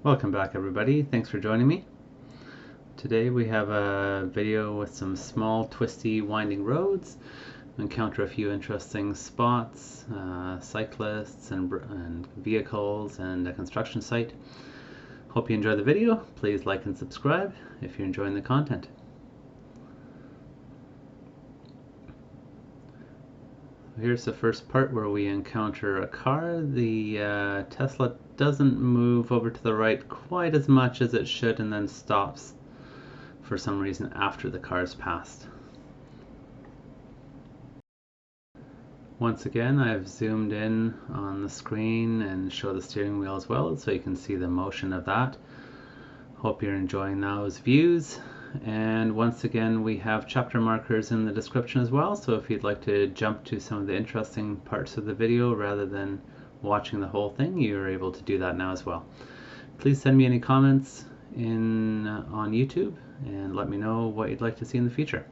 Welcome back everybody, thanks for joining me. Today we have a video with some small twisty winding roads. We encounter a few interesting spots, cyclists and vehicles and a construction site. Hope you enjoy the video. Please like and subscribe if you're enjoying the content. Here's the first part where we encounter a car. The Tesla doesn't move over to the right quite as much as it should and then stops for some reason after the car's passed. Once again, I've zoomed in on the screen and show the steering wheel as well so you can see the motion of that. Hope you're enjoying those views. And once again, we have chapter markers in the description as well, so if you'd like to jump to some of the interesting parts of the video rather than watching the whole thing, you're able to do that now as well. Please send me any comments on YouTube and let me know what you'd like to see in the future.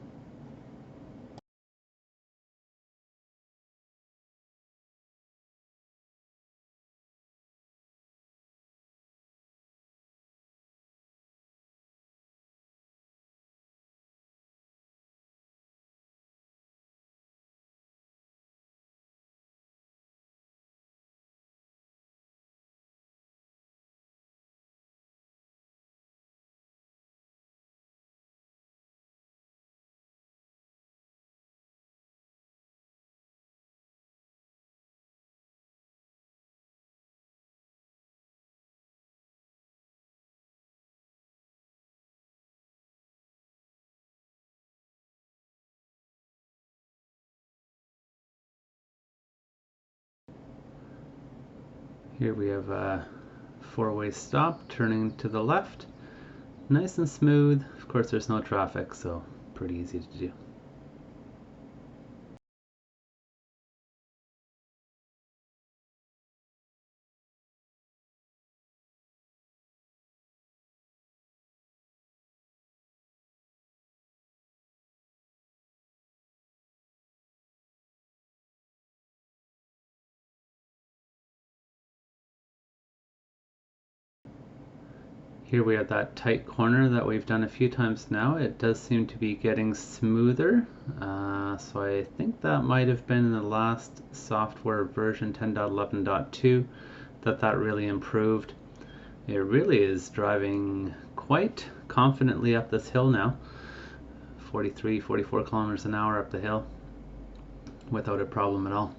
Here we have a four-way stop turning to the left. Nice and smooth. Of course there's no traffic, so pretty easy to do. Here we have that tight corner that we've done a few times now. It does seem to be getting smoother, so I think that might have been in the last software version 10.11.2 that really improved. It really is driving quite confidently up this hill now, 44 kilometers an hour up the hill without a problem at all.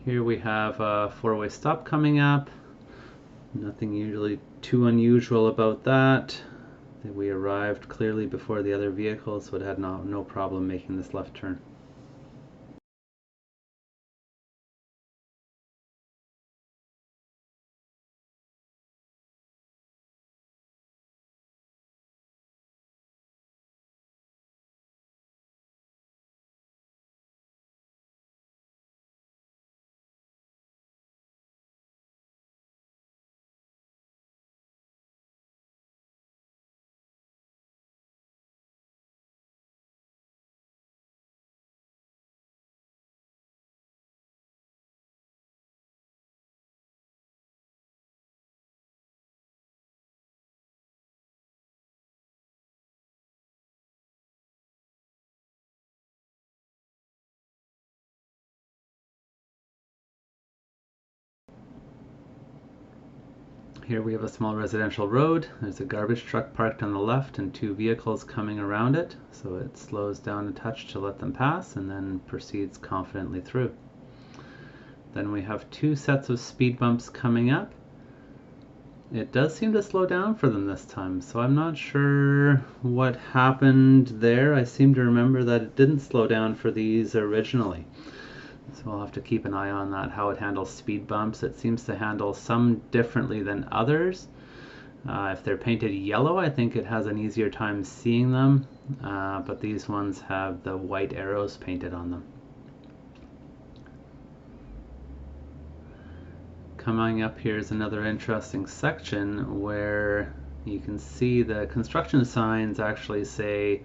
Here we have a four-way stop coming up. Nothing usually too unusual about that. We arrived clearly before the other vehicles, so it had no problem making this left turn. Here we have a small residential road. There's a garbage truck parked on the left and two vehicles coming around it, so it slows down a touch to let them pass and then proceeds confidently through. Then we have two sets of speed bumps coming up. It does seem to slow down for them this time, so I'm not sure what happened there. I seem to remember that it didn't slow down for these originally. So we'll have to keep an eye on that, how it handles speed bumps. It seems to handle some differently than others. If they're painted yellow, I think it has an easier time seeing them, but these ones have the white arrows painted on them. Coming up here is another interesting section where you can see the construction signs actually say,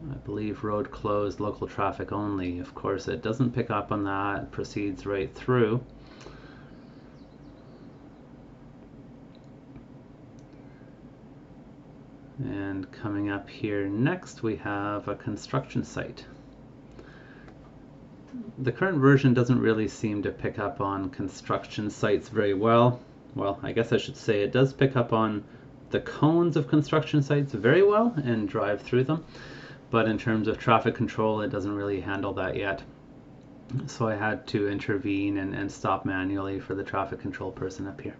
I believe, road closed, local traffic only. Of course, it doesn't pick up on that, it proceeds right through. And coming up here next, we have a construction site. The current version doesn't really seem to pick up on construction sites very well. Well, I guess I should say it does pick up on the cones of construction sites very well and drive through them, but in terms of traffic control, it doesn't really handle that yet. So I had to intervene and stop manually for the traffic control person up here.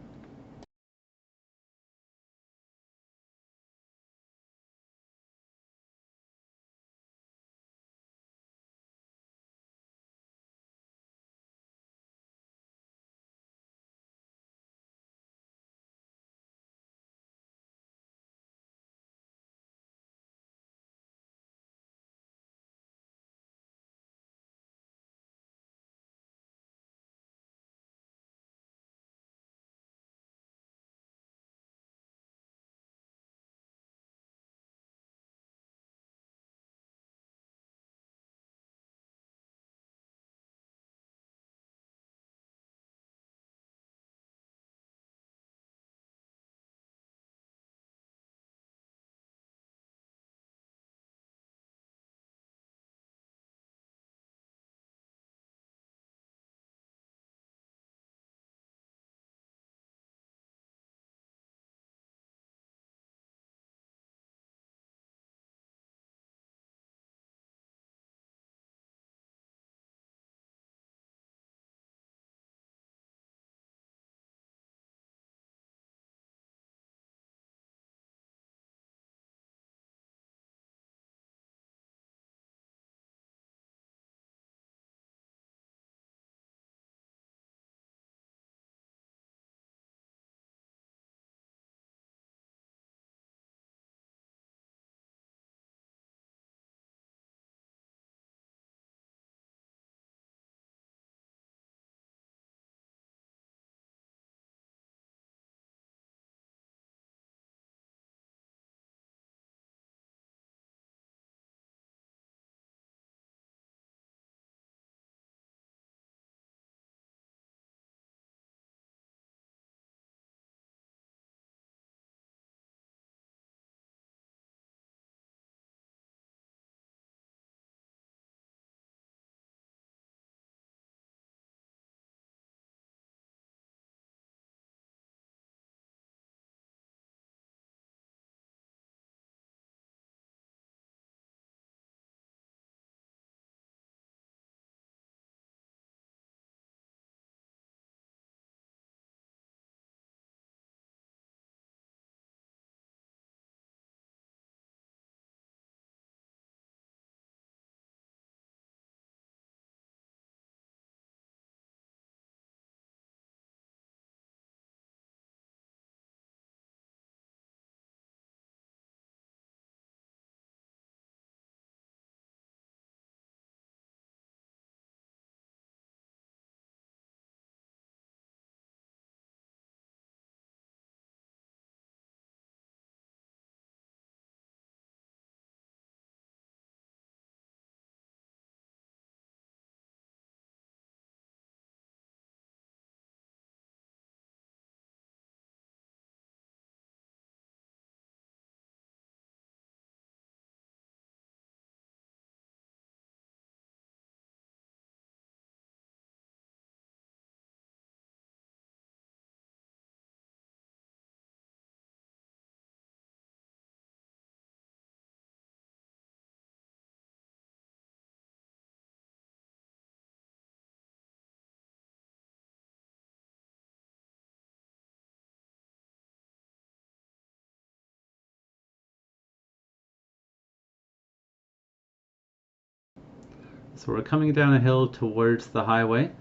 So we're coming down a hill towards the highway. You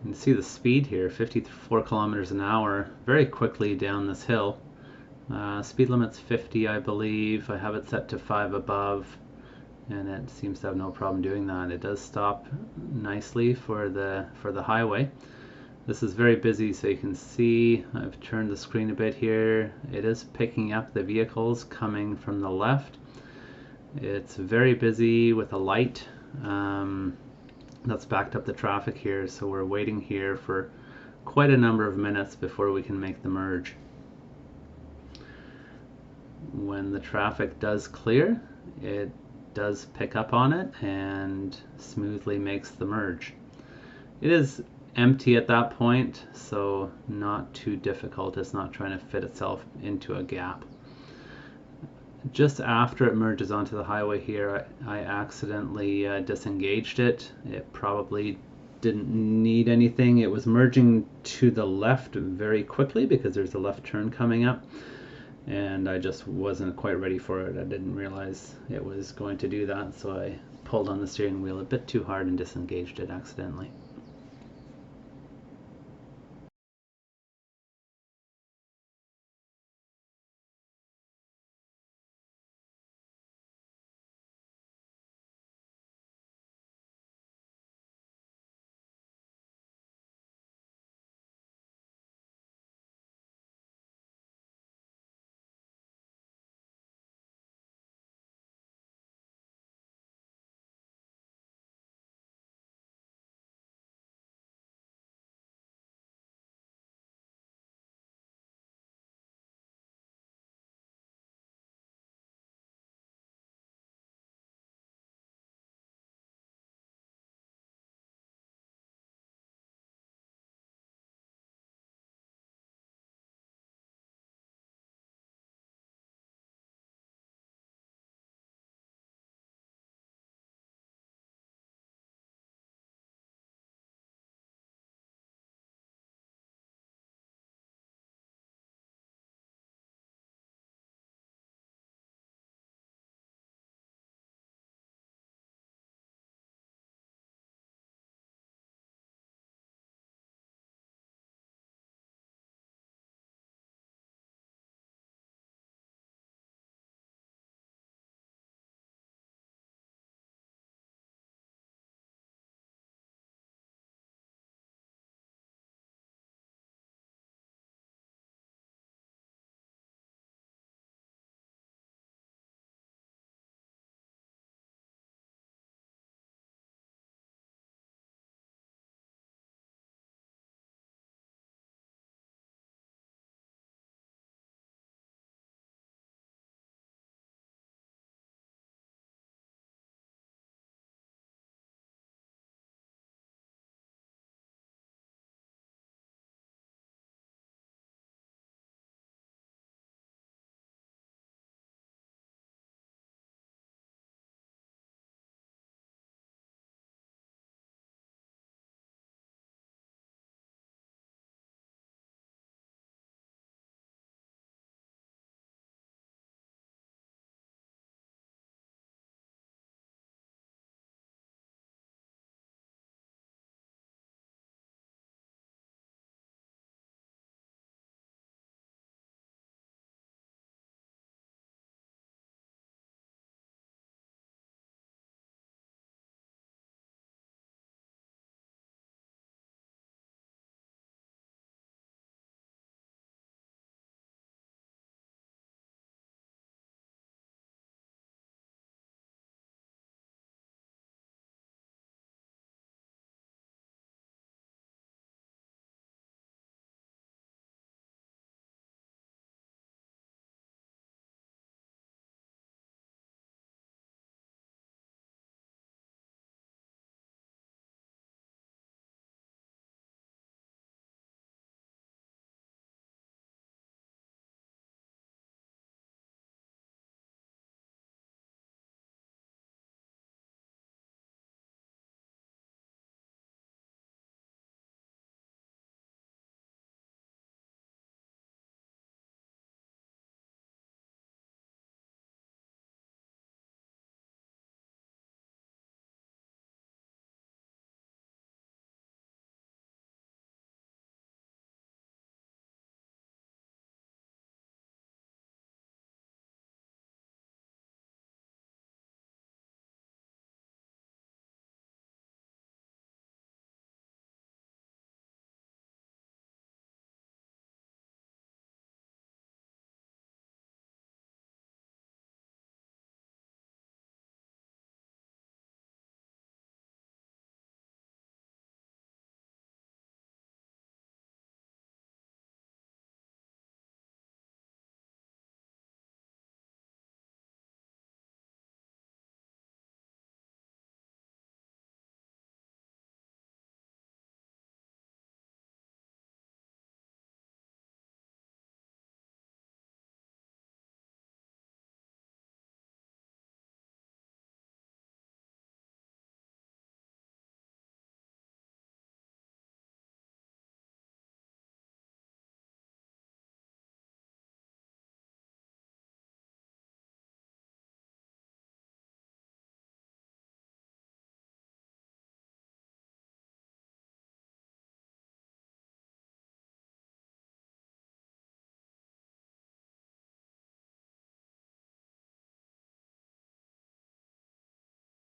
can see the speed here, 54 kilometers an hour, very quickly down this hill. Speed limit's 50, I believe. I have it set to 5 above, and it seems to have no problem doing that. It does stop nicely for the highway. This is very busy, so you can see I've turned the screen a bit here. It is picking up the vehicles coming from the left. It's very busy with a light that's backed up the traffic here, so we're waiting here for quite a number of minutes before we can make the merge. when the traffic does clear, it does pick up on it and smoothly makes the merge. It is empty at that point, so not too difficult. It's not trying to fit itself into a gap. Just after it merges onto the highway here, I accidentally disengaged it. It probably didn't need anything. It was merging to the left very quickly because there's a left turn coming up, and I just wasn't quite ready for it. I didn't realize it was going to do that, so I pulled on the steering wheel a bit too hard and disengaged it accidentally.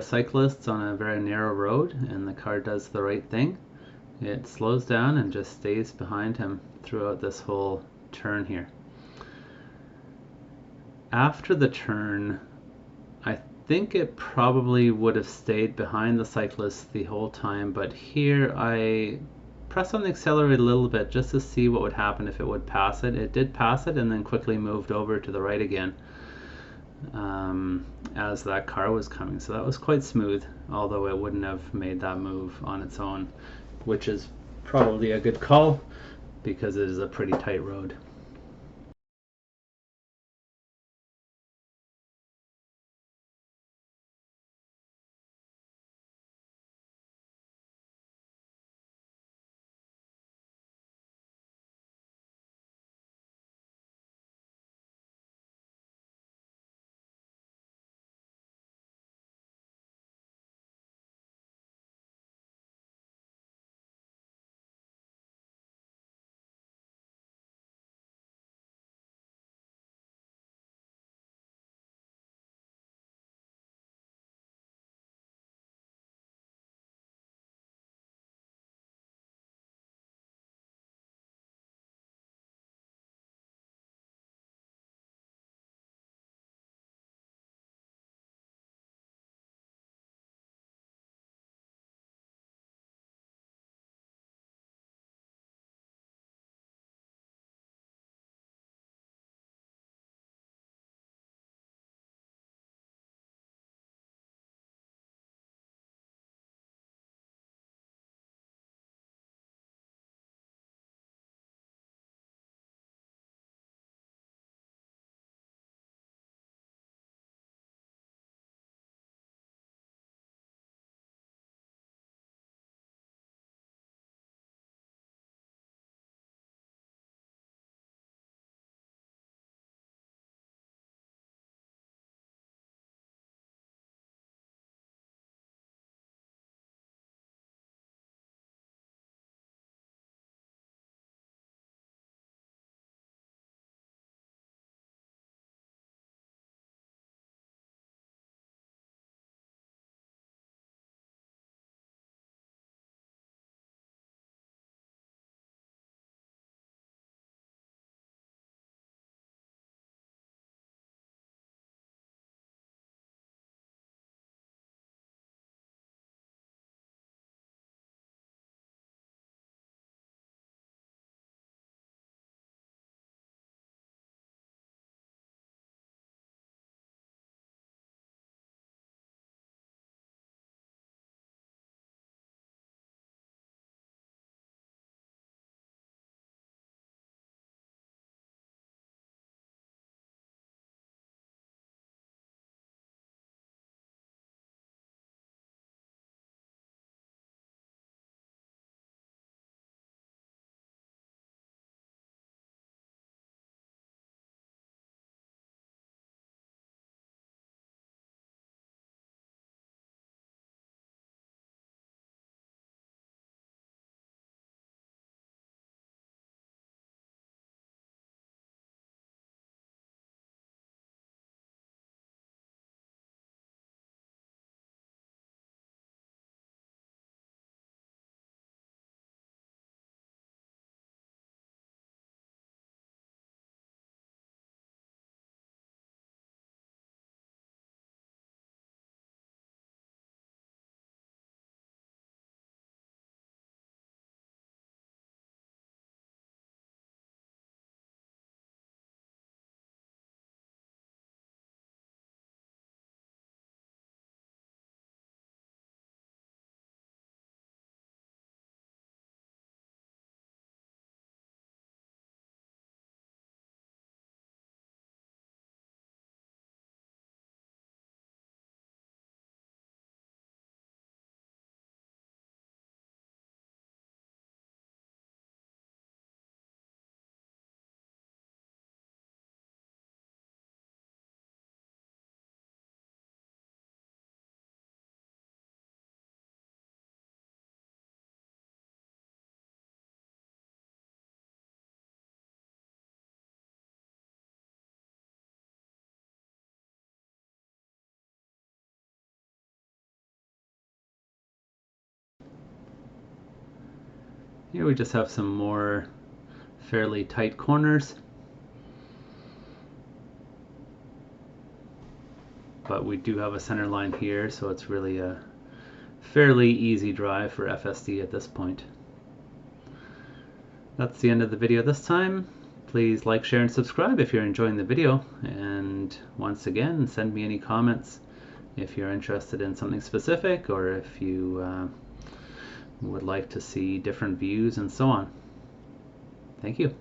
cyclists on a very narrow road and the car does the right thing. It slows down and just stays behind him throughout this whole turn here. After the turn, I think it probably would have stayed behind the cyclist the whole time, but here I pressed on the accelerator a little bit just to see what would happen if it would pass it. It did pass it and then quickly moved over to the right again as that car was coming. So that was quite smooth, although it wouldn't have made that move on its own, which is probably a good call because it is a pretty tight road. Here we just have some more fairly tight corners, but we do have a center line here, so it's really a fairly easy drive for FSD at this point. That's the end of the video this time. Please like, share, and subscribe if you're enjoying the video. And once again, send me any comments if you're interested in something specific, or if you would like to see different views and so on. Thank you.